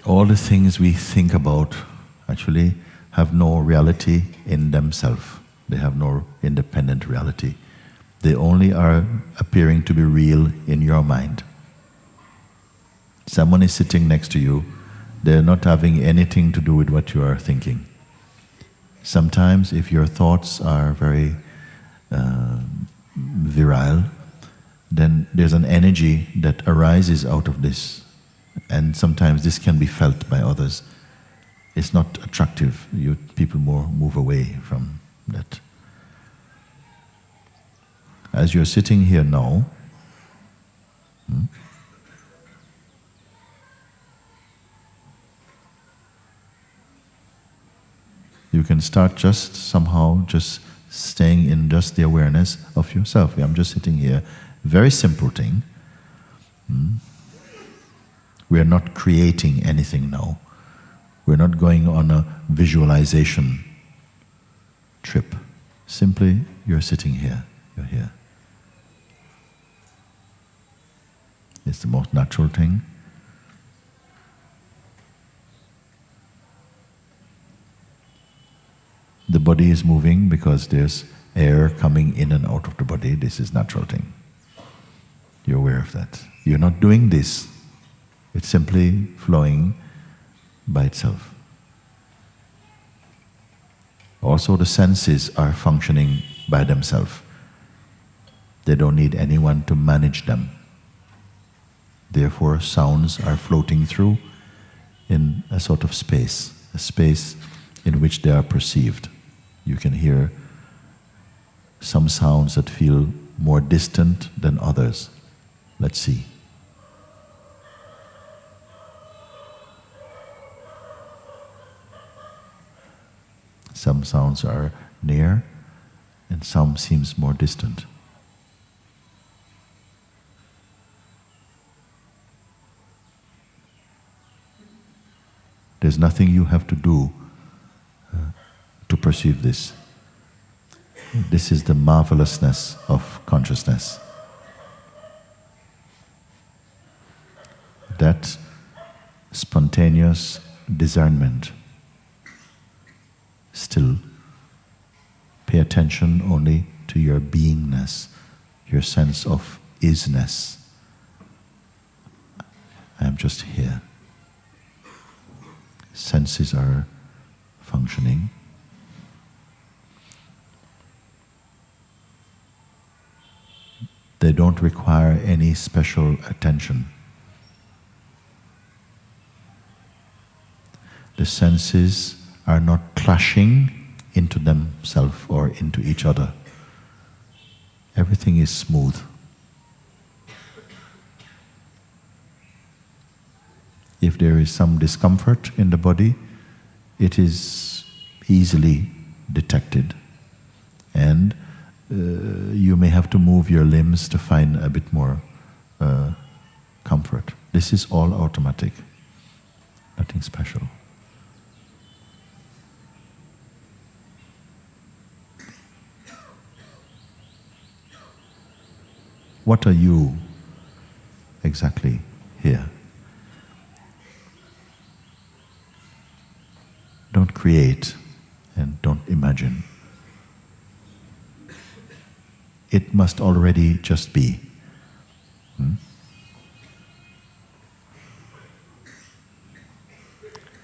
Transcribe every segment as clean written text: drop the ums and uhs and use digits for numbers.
All the things we think about actually have no reality in themselves. They have no independent reality. They only are appearing to be real in your mind. Someone is sitting next to you, they're not having anything to do with what you are thinking. Sometimes if your thoughts are very virile, then there's an energy that arises out of this, and sometimes this can be felt by others. It's not attractive. People more move away from that. As you're sitting here now, you can start just somehow just staying in just the awareness of yourself. I'm just sitting here. Very simple thing. We are not creating anything now. We're not going on a visualization trip. Simply, you're sitting here. You're here. It's the most natural thing. The body is moving because there's air coming in and out of the body. This is natural thing. You're aware of that. You're not doing this. It's simply flowing by itself. Also, the senses are functioning by themselves. They don't need anyone to manage them. Therefore, sounds are floating through in a sort of space, a space in which they are perceived. You can hear some sounds that feel more distant than others. Let's see. Some sounds are near and some seems more distant. There's nothing you have to do to perceive this. This is the marvelousness of consciousness. That spontaneous discernment. Still, pay attention only to your beingness, your sense of isness. I am just here. Senses are functioning. They don't require any special attention. The senses are not clashing into themselves or into each other. Everything is smooth. If there is some discomfort in the body, it is easily detected, and you may have to move your limbs to find a bit more comfort. This is all automatic, nothing special. What are you exactly here? Don't create and don't imagine. It must already just be.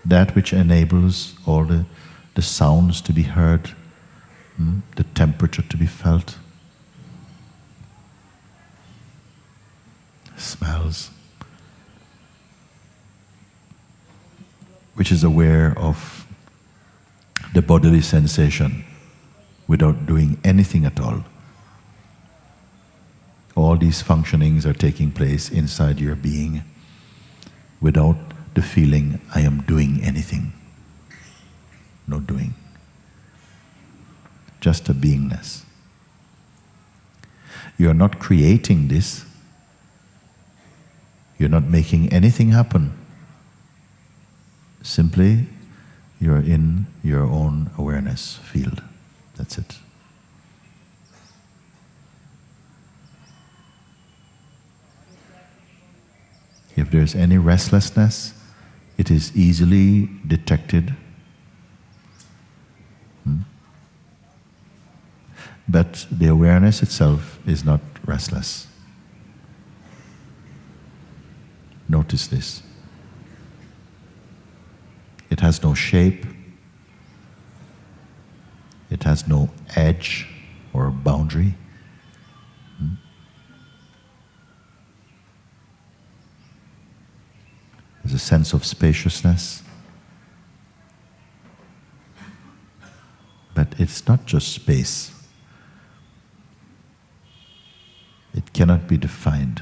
That which enables all the sounds to be heard, the temperature to be felt, smells, which is aware of the bodily sensation without doing anything at all. All these functionings are taking place inside your being without the feeling, I am doing anything. No doing. Just a beingness. You are not creating this. You're not making anything happen. Simply, you're in your own awareness field. That's it. If there's any restlessness It is easily detected, but the awareness itself is not restless. Notice this. It has no shape, it has no edge or boundary. There's a sense of spaciousness. But it's not just space. It cannot be defined.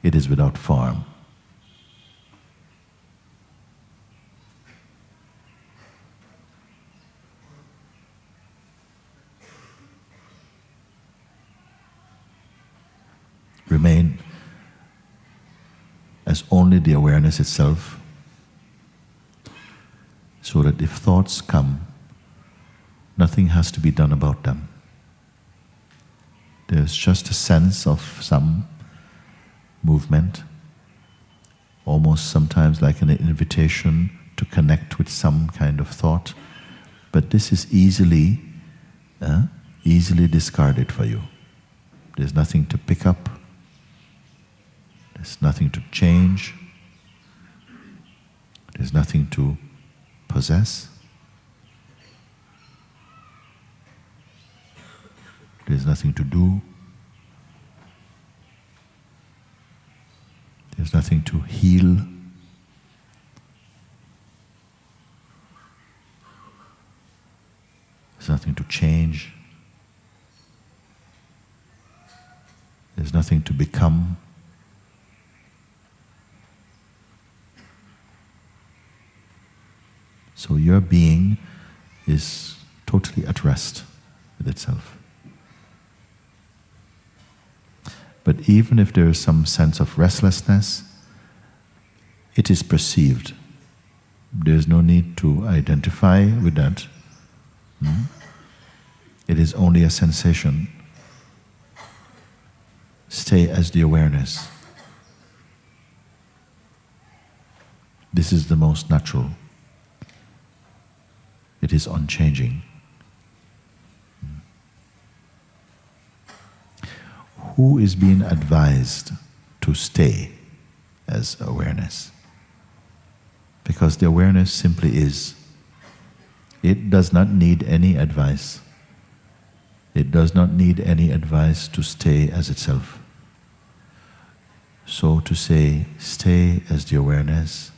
It is without form. Remain as only the awareness itself, so that if thoughts come, nothing has to be done about them. There's just a sense of some movement, almost sometimes like an invitation to connect with some kind of thought, but this is easily discarded for you. There's nothing to pick up. There's nothing to change. There's nothing to possess. There's nothing to do. There's nothing to heal. There's nothing to change. There's nothing to become. So your being is totally at rest with itself. But even if there is some sense of restlessness, it is perceived. There is no need to identify with that. It is only a sensation. Stay as the awareness. This is the most natural. It is unchanging. Who is being advised to stay as awareness? Because the awareness simply is. It does not need any advice. It does not need any advice to stay as itself. So to say, stay as the awareness,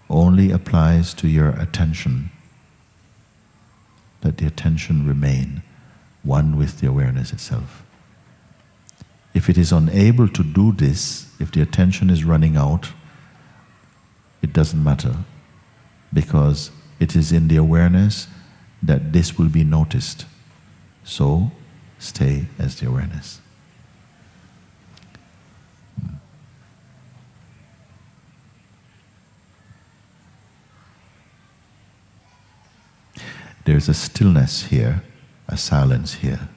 only applies to your attention, that the attention remain one with the awareness itself. If it is unable to do this, if the attention is running out, it doesn't matter, because it is in the awareness that this will be noticed. So, stay as the awareness. There's a stillness here, a silence here.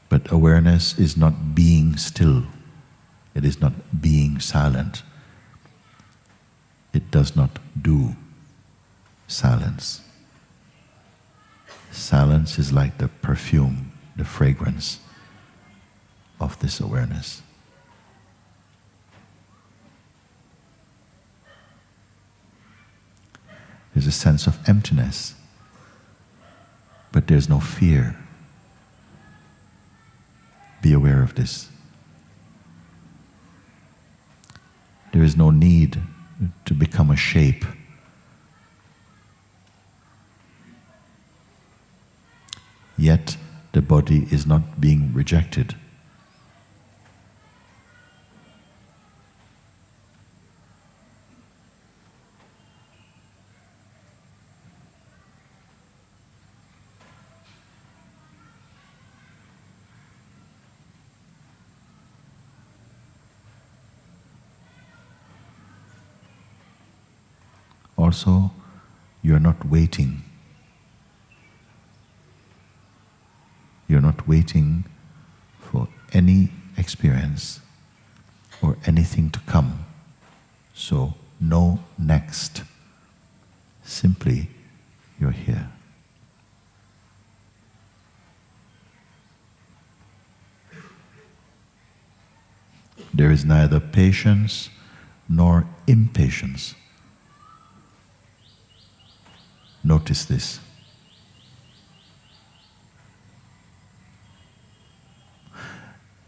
But awareness is not being still. It is not being silent. It does not do silence. Silence is like the perfume, the fragrance of this awareness. There's a sense of emptiness, but there's no fear. Be aware of this. There is no need to become a shape. Yet the body is not being rejected. Also, you are not waiting. You're not waiting for any experience. or anything to come. So, no next. Simply, you're here. There is neither patience nor impatience. Notice this.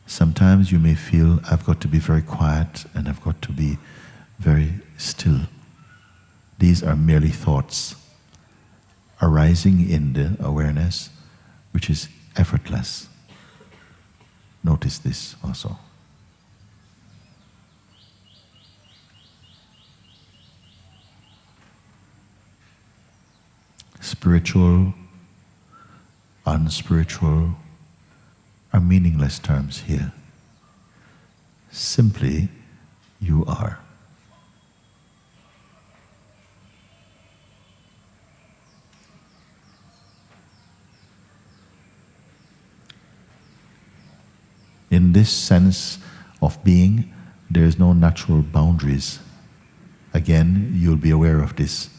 Sometimes you may feel, I've got to be very quiet and I've got to be very still. These are merely thoughts arising in the awareness, which is effortless. Notice this also. Spiritual, unspiritual are meaningless terms here. Simply, you are. In this sense of being, there is no natural boundaries. Again, you'll be aware of this.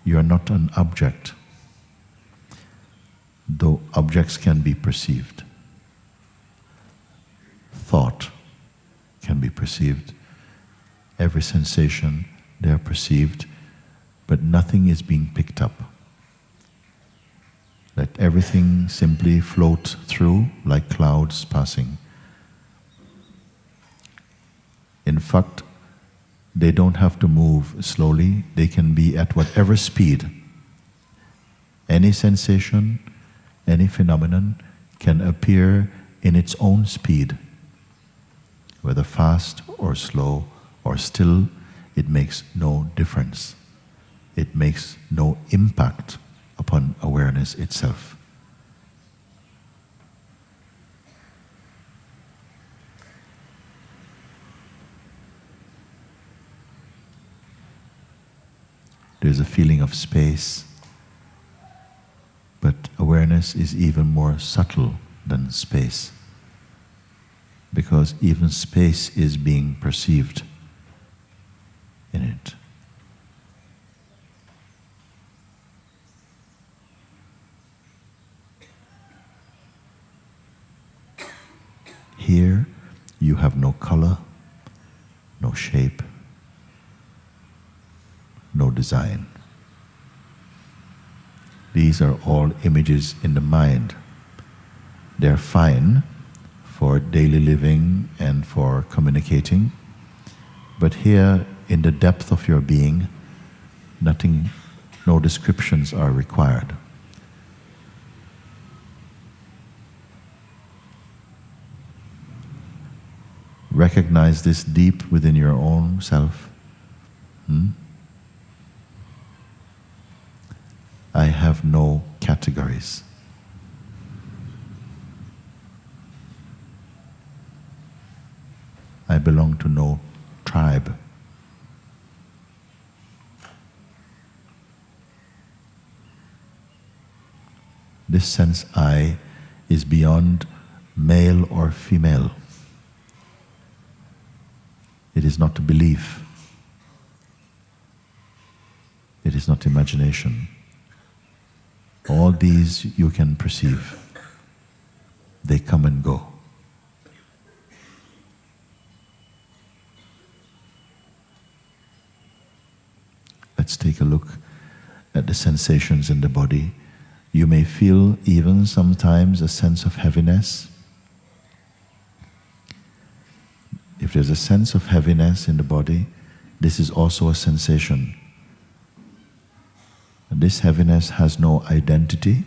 You are not an object, though objects can be perceived. Thought can be perceived. Every sensation, they are perceived, but nothing is being picked up. Let everything simply float through like clouds passing. In fact, they don't have to move slowly. They can be at whatever speed. Any sensation, any phenomenon can appear in its own speed. Whether fast or slow or still, it makes no difference. It makes no impact upon awareness itself. There's a feeling of space, but awareness is even more subtle than space, because even space is being perceived in it. Here, you have no color, no shape, no design. These are all images in the mind. They're fine for daily living and for communicating, but here in the depth of your being, nothing, no descriptions are required. Recognize this deep within your own self. I have no categories. I belong to no tribe. This sense I is beyond male or female. It is not a belief. It is not imagination. All these you can perceive. They come and go. Let's take a look at the sensations in the body. You may feel even sometimes a sense of heaviness. If there's a sense of heaviness in the body, this is also a sensation. And this heaviness has no identity.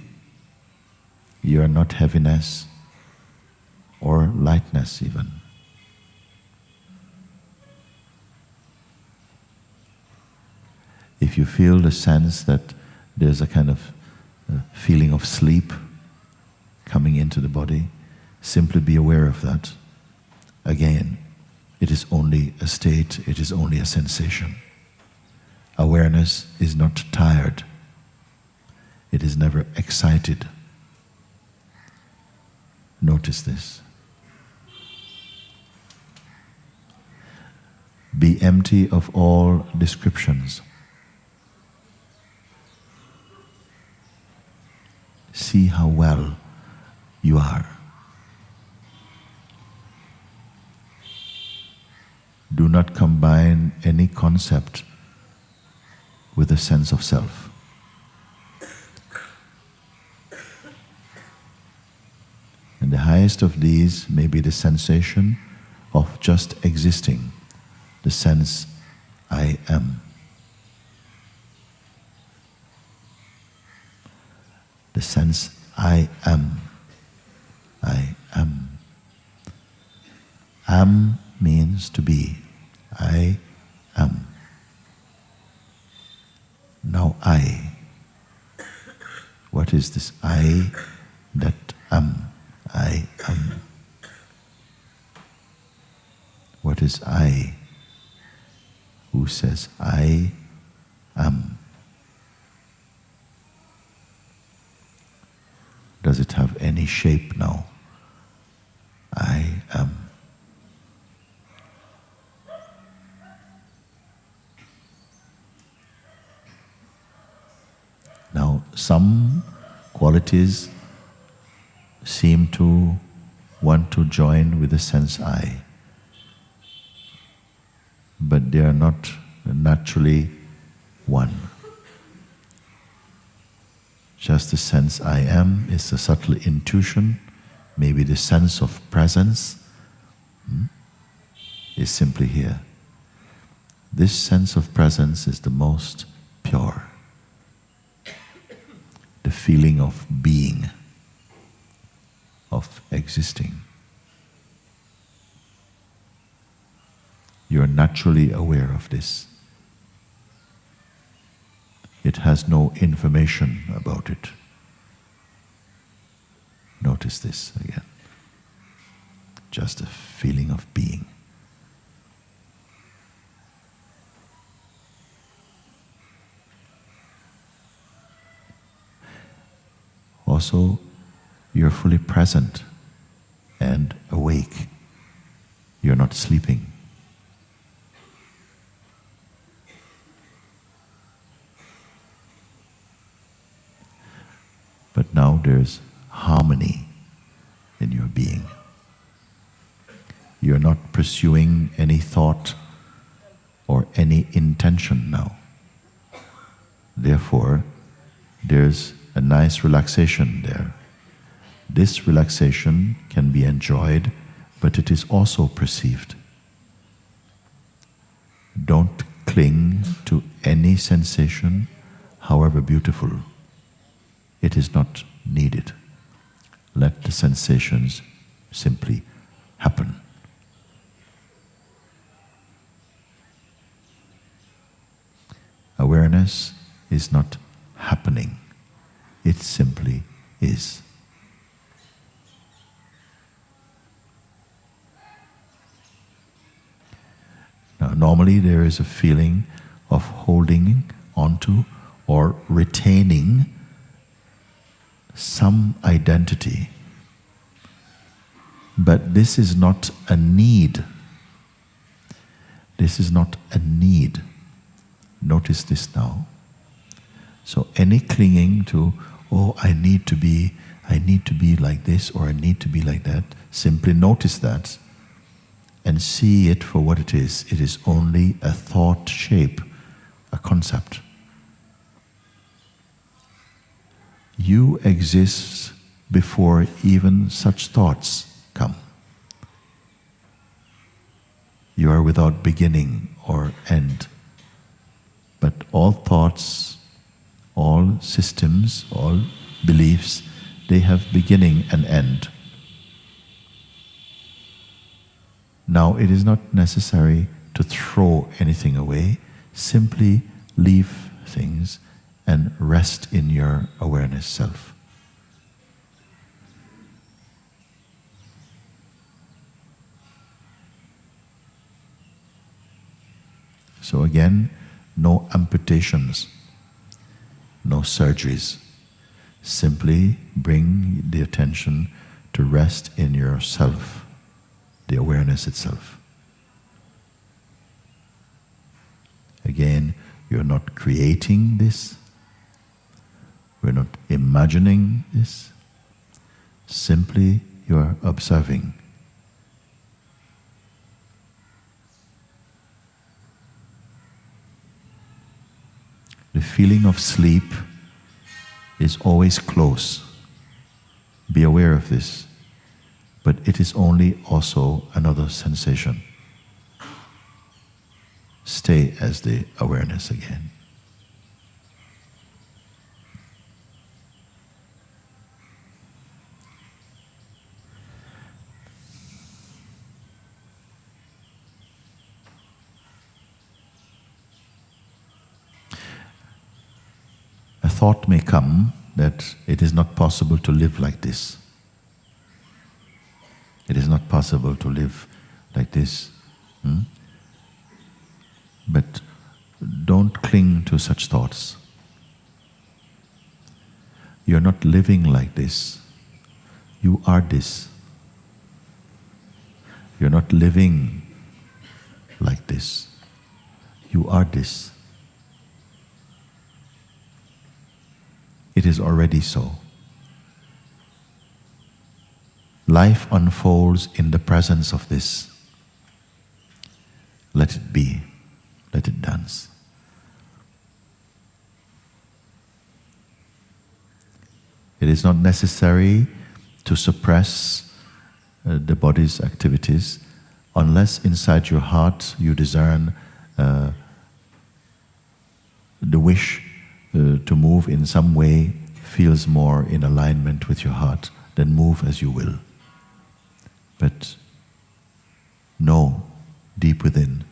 You are not heaviness or lightness even. If you feel the sense that there's a kind of feeling of sleep coming into the body, simply be aware of that. Again, it is only a state, it is only a sensation. Awareness is not tired. It is never excited. Notice this. Be empty of all descriptions. See how well you are. Do not combine any concept with a sense of self. And the highest of these may be the sensation of just existing, the sense, I am. The sense, I am. I am. Am means to be. I am. Now I. What is this I that am? I am. What is I? Who says I am? Does it have any shape now? I am. Now, some qualities seem to want to join with the sense I, but they are not naturally one. Just the sense I am is a subtle intuition, maybe the sense of presence is simply here. This sense of presence is the most pure. The feeling of being, of existing. You are naturally aware of this. It has no information about it. Notice this again. Just a feeling of being. Also, you're fully present and awake. You're not sleeping. But now there's harmony in your being. You're not pursuing any thought or any intention now. Therefore, there's a nice relaxation there. This relaxation can be enjoyed, but it is also perceived. Don't cling to any sensation, however beautiful. It is not needed. Let the sensations simply happen. Awareness is not happening. It simply is. Now, normally there is a feeling of holding onto or retaining some identity. But this is not a need. This is not a need. Notice this now. So any clinging to, oh, I need to be like this or I need to be like that, simply notice that and see it for what it is. It is only a thought shape, a concept. You exist before even such thoughts come. You are without beginning or end. But all thoughts, all systems, all beliefs, they have beginning and end. Now, it is not necessary to throw anything away. Simply leave things and rest in your awareness self. So again, no amputations, no surgeries. Simply bring the attention to rest in yourself, the awareness itself. Again, you're not creating this. We're not imagining this. Simply you're observing. The feeling of sleep is always close. Be aware of this. But it is only also another sensation. Stay as the awareness again. A thought may come that it is not possible to live like this. It is not possible to live like this. But don't cling to such thoughts. You're not living like this. You are this. You're not living like this. You are this. It is already so. Life unfolds in the presence of this. Let it be. Let it dance. It is not necessary to suppress the body's activities unless inside your heart you discern the wish to move in some way feels more in alignment with your heart. Then move as you will. But know deep within,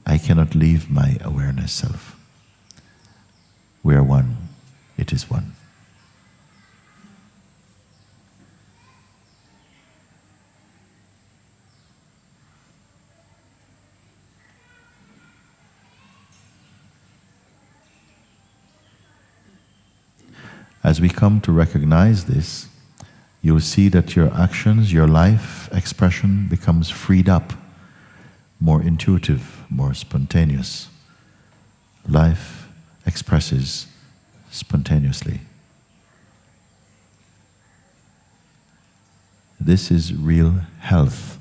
I cannot leave my awareness self. We are one. It is one. As we come to recognize this, you'll see that your actions, your life expression becomes freed up, more intuitive, more spontaneous. Life expresses spontaneously. This is real health.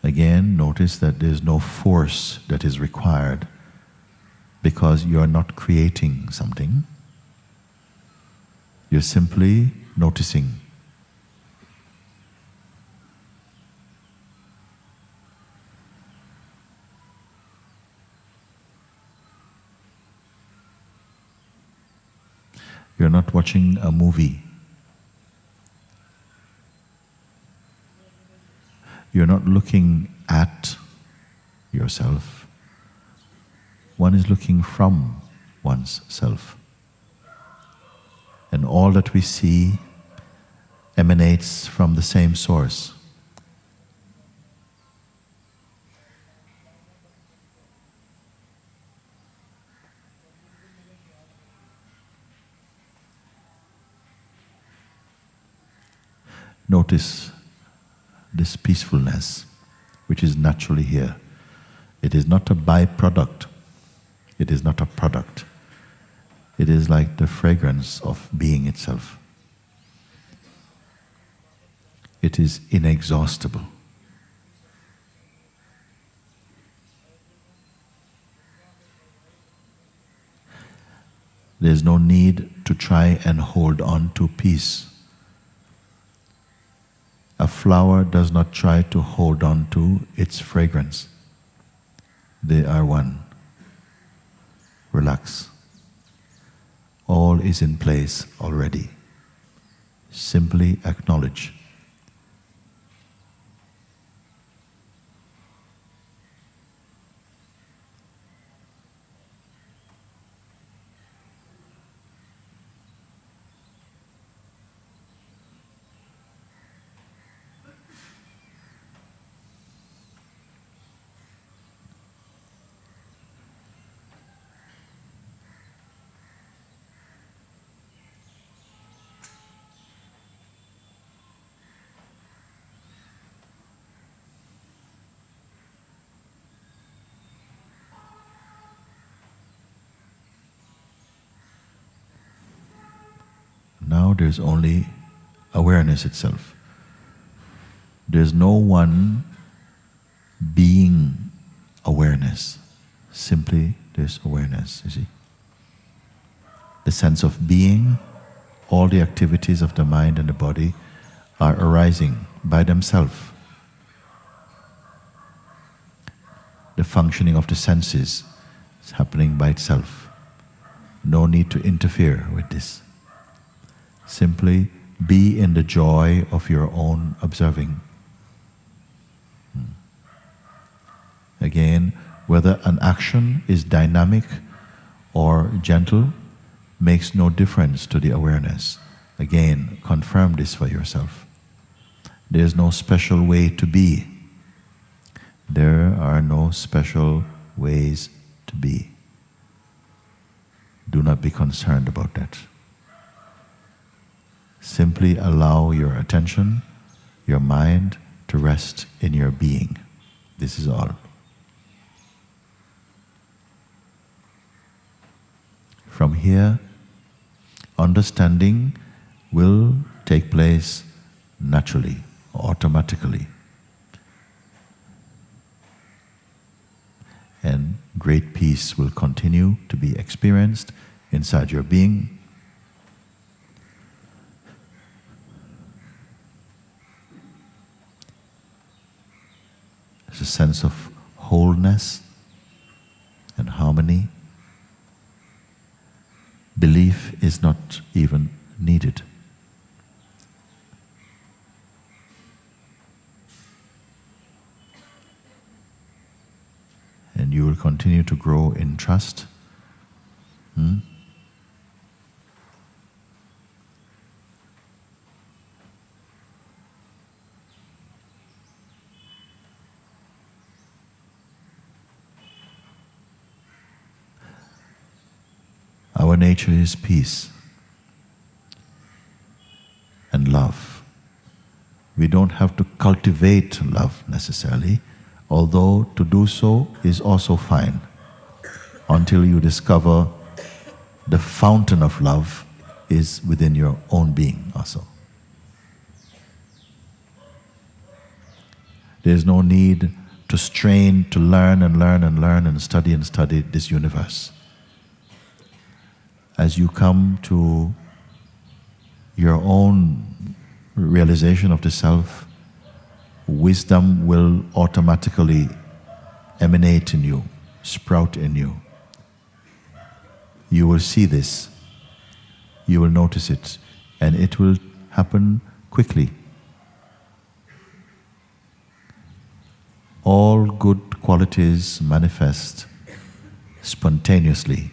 Again, notice that there is no force that is required because you are not creating something. You're simply noticing. You're not watching a movie. You're not looking at yourself. One is looking from one's self. And all that we see emanates from the same source. Notice this peacefulness which is naturally here. It is not a byproduct. It is not a product. It is like the fragrance of being itself. It is inexhaustible. There is no need to try and hold on to peace. A flower does not try to hold on to its fragrance. They are one. Relax. All is in place already. Simply acknowledge. there's only awareness itself. There's no one being awareness. Simply there's awareness, you see. The sense of being, all the activities of the mind and the body are arising by themselves. The functioning of the senses is happening by itself. No need to interfere with this. Simply be in the joy of your own observing. Again, whether an action is dynamic or gentle makes no difference to the awareness. Again, confirm this for yourself. There is no special way to be. There are no special ways to be. Do not be concerned about that. Simply allow your attention, your mind, to rest in your being. This is all. From here, understanding will take place naturally, automatically. And great peace will continue to be experienced inside your being. There's a sense of wholeness and harmony. Belief is not even needed. And you will continue to grow in trust. Our nature is peace and love. We don't have to cultivate love necessarily, although to do so is also fine, until you discover the fountain of love is within your own being also. There's no need to strain to learn and learn and learn and study this universe. As you come to your own realization of the self, wisdom will automatically emanate in you, sprout in you. You will see this, you will notice it, and it will happen quickly. All good qualities manifest spontaneously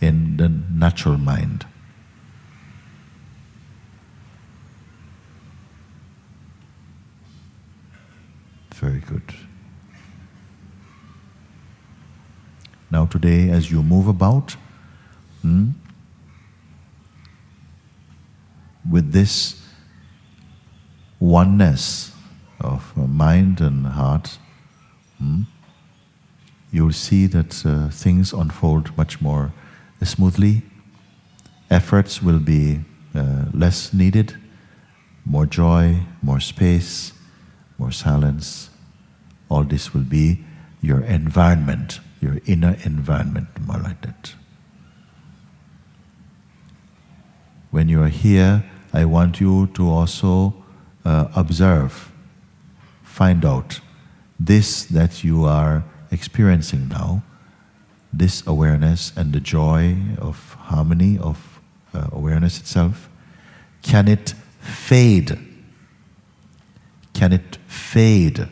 in the natural mind. Very good. Now today, as you move about, with this oneness of mind and heart, you will see that things unfold much more smoothly. Efforts will be less needed. More joy, more space, more silence. All this will be your environment, your inner environment, more like that. When you are here, I want you to also observe, find out this that you are experiencing now, this awareness and the joy of harmony, of awareness itself, can it fade? Can it fade?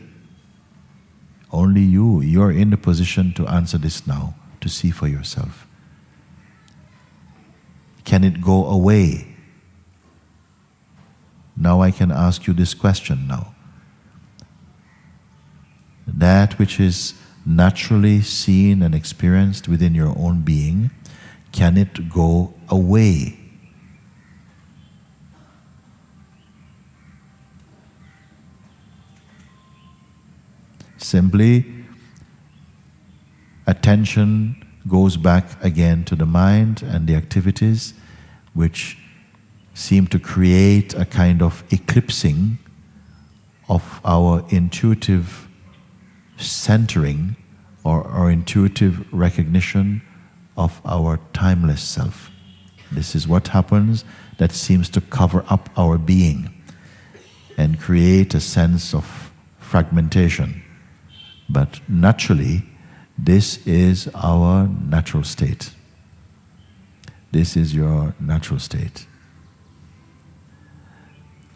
Only you're in the position to answer this now, to see for yourself. Can it go away? Now I can ask you this question now. That which is naturally seen and experienced within your own being, can it go away? Simply, attention goes back again to the mind and the activities which seem to create a kind of eclipsing of our intuitive centering or our intuitive recognition of our timeless self. This is what happens that seems to cover up our being and create a sense of fragmentation. But naturally, this is our natural state. This is your natural state.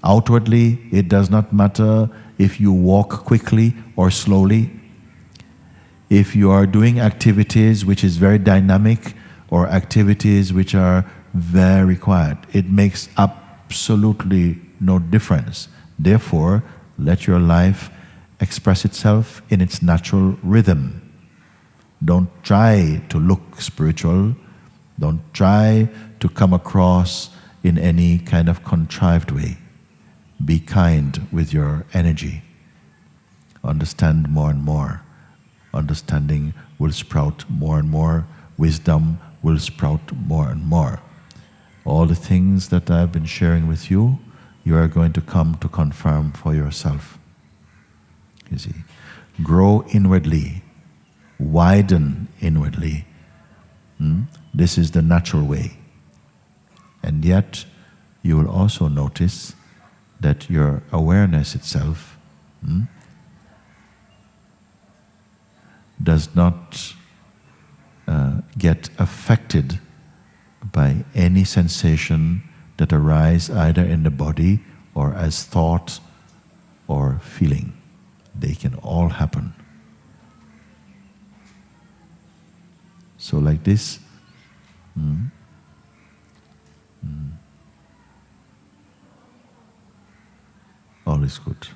Outwardly, it does not matter if you walk quickly or slowly, if you are doing activities which is very dynamic or activities which are very quiet. It makes absolutely no difference. Therefore, let your life express itself in its natural rhythm. Don't try to look spiritual. Don't try to come across in any kind of contrived way. Be kind with your energy. Understand more and more. Understanding will sprout more and more. Wisdom will sprout more and more. All the things that I've been sharing with you, you are going to come to confirm for yourself. You see, grow inwardly, widen inwardly. This is the natural way. And yet, you will also notice that your awareness itself does not get affected by any sensation that arise either in the body or as thought or feeling. They can all happen. So like this, all is good.